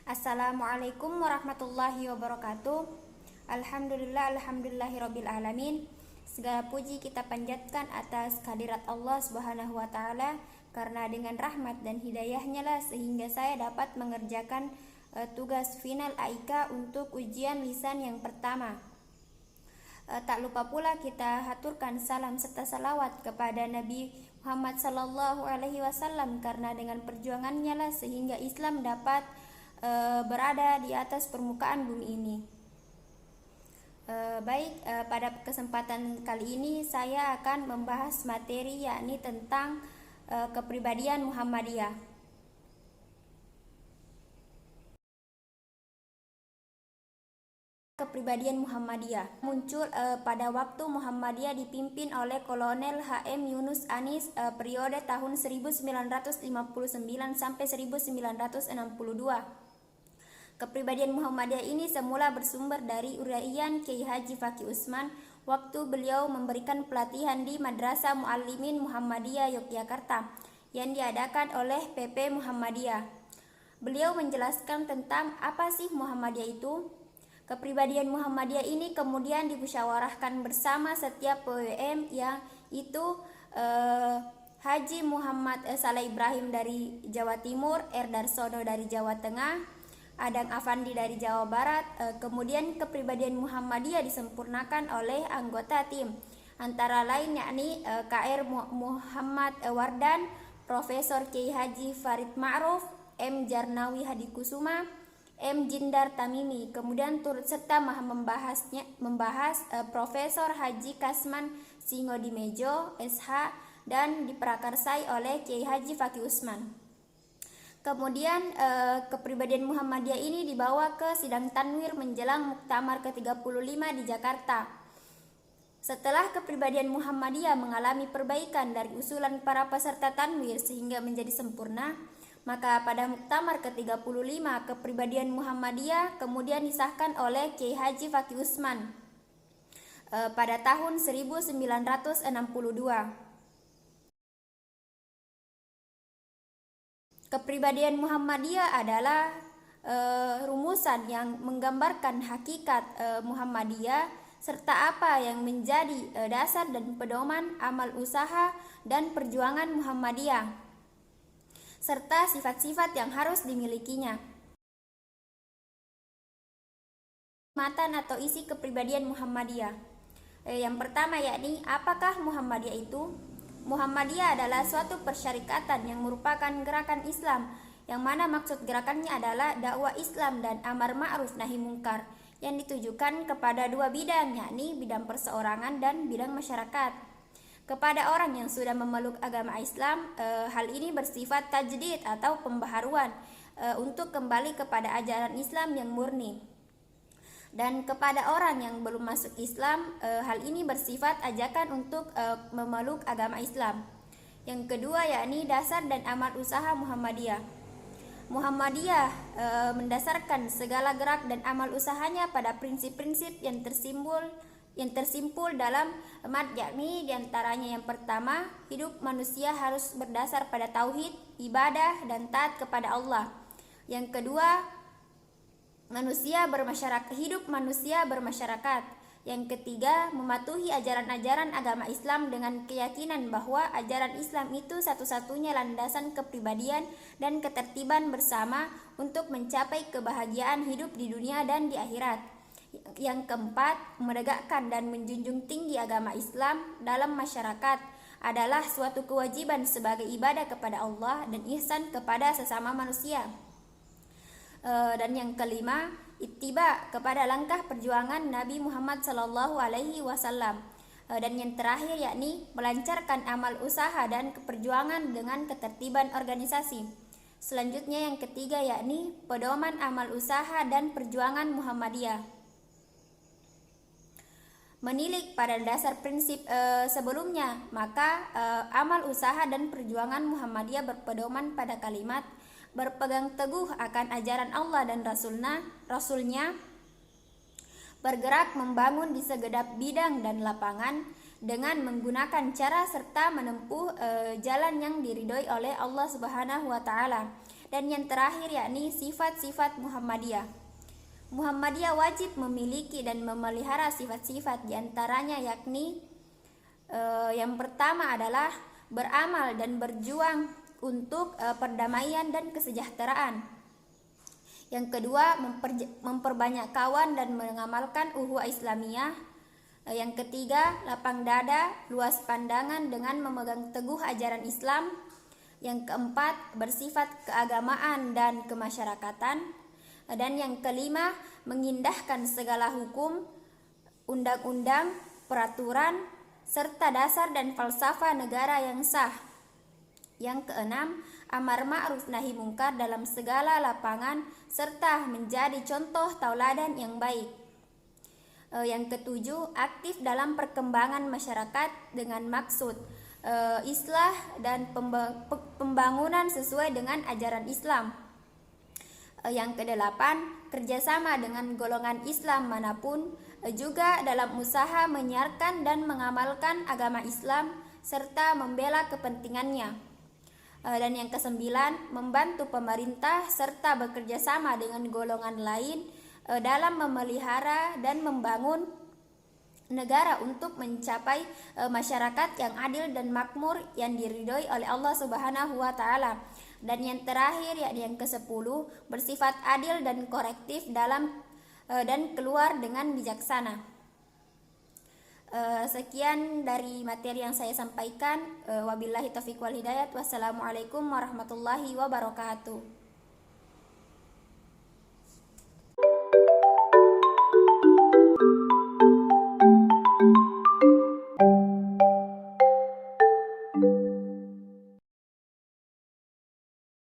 Assalamualaikum warahmatullahi wabarakatuh. Alhamdulillahirabbil alamin. Segala puji kita panjatkan atas kehadirat Allah Subhanahu wa taala, karena dengan rahmat dan hidayahnya lah sehingga saya dapat mengerjakan tugas final AIK untuk ujian lisan yang pertama. Tak lupa pula kita haturkan salam serta salawat kepada Nabi Muhammad sallallahu alaihi wasallam, karena dengan perjuangannya lah sehingga Islam dapat berada di atas permukaan bumi ini. Pada kesempatan kali ini saya akan membahas materi yakni tentang kepribadian Muhammadiyah. Kepribadian Muhammadiyah muncul pada waktu Muhammadiyah dipimpin oleh Kolonel HM Yunus Anis periode tahun 1959 sampai 1962. Kepribadian Muhammadiyah ini semula bersumber dari uraian Kiai Haji Fakih Usman waktu beliau memberikan pelatihan di Madrasah Muallimin Muhammadiyah Yogyakarta yang diadakan oleh PP Muhammadiyah. Beliau menjelaskan tentang apa sih Muhammadiyah itu. Kepribadian Muhammadiyah ini kemudian dimusyawarahkan bersama setiap PWM, yang itu Haji Muhammad Saleh Ibrahim dari Jawa Timur, Darsono dari Jawa Tengah, Adang Afandi dari Jawa Barat. Kemudian kepribadian Muhammadiyah disempurnakan oleh anggota tim, antara lain yakni KR Muhammad Wardan, Profesor Kiai Haji Farid Ma'ruf, M Jarnawi Hadikusuma, M Jindar Tamimi. Kemudian turut serta membahas Profesor Haji Kasman Singodimejo SH, dan diprakarsai oleh Kiai Haji Fakih Usman. Kemudian kepribadian Muhammadiyah ini dibawa ke sidang tanwir menjelang Muktamar ke-35 di Jakarta. Setelah kepribadian Muhammadiyah mengalami perbaikan dari usulan para peserta tanwir sehingga menjadi sempurna, maka pada Muktamar ke-35 kepribadian Muhammadiyah kemudian disahkan oleh Kiai Haji Fakih Usman pada tahun 1962. Kepribadian Muhammadiyah adalah rumusan yang menggambarkan hakikat Muhammadiyah serta apa yang menjadi dasar dan pedoman amal usaha dan perjuangan Muhammadiyah, serta sifat-sifat yang harus dimilikinya. Matan atau isi kepribadian Muhammadiyah. Yang pertama yakni apakah Muhammadiyah itu? Muhammadiyah adalah suatu persyarikatan yang merupakan gerakan Islam, yang mana maksud gerakannya adalah dakwah Islam dan amar ma'ruf nahi mungkar, yang ditujukan kepada dua bidang, yakni bidang perseorangan dan bidang masyarakat. Kepada orang yang sudah memeluk agama Islam, hal ini bersifat tajdid atau pembaharuan untuk kembali kepada ajaran Islam yang murni. Dan kepada orang yang belum masuk Islam, hal ini bersifat ajakan untuk memeluk agama Islam. Yang kedua yakni dasar dan amal usaha Muhammadiyah. Muhammadiyah mendasarkan segala gerak dan amal usahanya pada prinsip-prinsip yang tersimpul dalam mat, yakni diantaranya yang pertama, hidup manusia harus berdasar pada tauhid, ibadah, dan taat kepada Allah. Yang kedua, hidup manusia bermasyarakat. Yang ketiga, mematuhi ajaran-ajaran agama Islam dengan keyakinan bahwa ajaran Islam itu satu-satunya landasan kepribadian dan ketertiban bersama untuk mencapai kebahagiaan hidup di dunia dan di akhirat. Yang keempat, menegakkan dan menjunjung tinggi agama Islam dalam masyarakat adalah suatu kewajiban sebagai ibadah kepada Allah dan ihsan kepada sesama manusia. Dan yang kelima, ittiba kepada langkah perjuangan Nabi Muhammad sallallahu alaihi wasallam. Dan yang terakhir yakni melancarkan amal usaha dan perjuangan dengan ketertiban organisasi. Selanjutnya yang ketiga yakni pedoman amal usaha dan perjuangan Muhammadiyah. Menilik pada dasar prinsip sebelumnya, maka amal usaha dan perjuangan Muhammadiyah berpedoman pada kalimat berpegang teguh akan ajaran Allah dan Rasulnya, bergerak membangun di segedap bidang dan lapangan, dengan menggunakan cara serta menempuh jalan yang diridhoi oleh Allah Subhanahu wa taala. Dan yang terakhir yakni sifat-sifat Muhammadiyah. Muhammadiyah wajib memiliki dan memelihara sifat-sifat, diantaranya yakni yang pertama adalah beramal dan berjuang untuk perdamaian dan kesejahteraan. Yang kedua, memperbanyak kawan dan mengamalkan ukhuwah Islamiyah. Yang ketiga, lapang dada, luas pandangan dengan memegang teguh ajaran Islam. Yang keempat, bersifat keagamaan dan kemasyarakatan. Dan yang kelima, mengindahkan segala hukum, undang-undang, peraturan, serta dasar dan falsafah negara yang sah. Yang keenam, amar ma'ruf nahi mungkar dalam segala lapangan serta menjadi contoh tauladan yang baik. Yang ketujuh, aktif dalam perkembangan masyarakat dengan maksud islah dan pembangunan sesuai dengan ajaran Islam. Yang kedelapan, kerjasama dengan golongan Islam manapun, juga dalam usaha menyiarkan dan mengamalkan agama Islam serta membela kepentingannya. Dan yang kesembilan, membantu pemerintah serta bekerja sama dengan golongan lain dalam memelihara dan membangun negara untuk mencapai masyarakat yang adil dan makmur yang diridhoi oleh Allah Subhanahu wa taala. Dan yang terakhir yakni yang ke-10, bersifat adil dan korektif dalam dan keluar dengan bijaksana. Sekian dari materi yang saya sampaikan. Wabillahi taufiq wal hidayah. Wassalamualaikum warahmatullahi wabarakatuh.